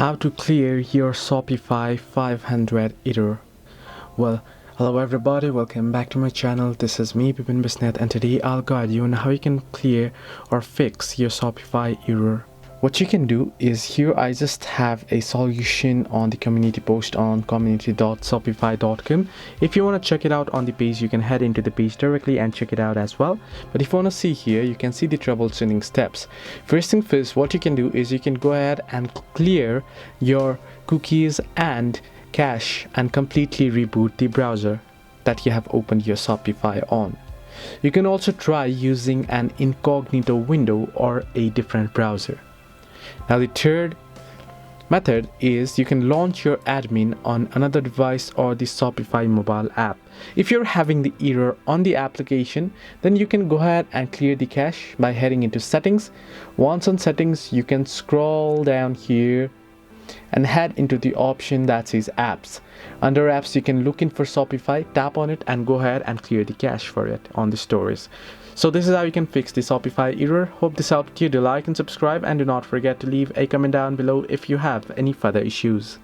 How to clear your Shopify 500 error. Well, hello everybody, welcome back to my channel. This is me, Bipin Bisnet, and today I'll guide you on how you can clear or fix your Shopify error. What you can do is here I just have a solution on the community post on community.shopify.com. If you want to check it out on the page, you can head into the page directly and check it out as well. But if you want to see here, you can see the troubleshooting steps. First thing first, what you can do is you can go ahead and clear your cookies and cache and completely reboot the browser that you have opened your Shopify on. You can also try using an incognito window or a different browser. Now the third method is you can launch your admin on another device or the Shopify mobile app. If you're having the error on the application, then you can go ahead and clear the cache by heading into settings. Once on settings, you can scroll down here and head into the option that says apps. Under apps, you can look in for Shopify, tap on it and go ahead and clear the cache for it on the stories. So this is how you can fix the Shopify error. Hope this helped you. Do like and subscribe, and do not forget to leave a comment down below if you have any further issues.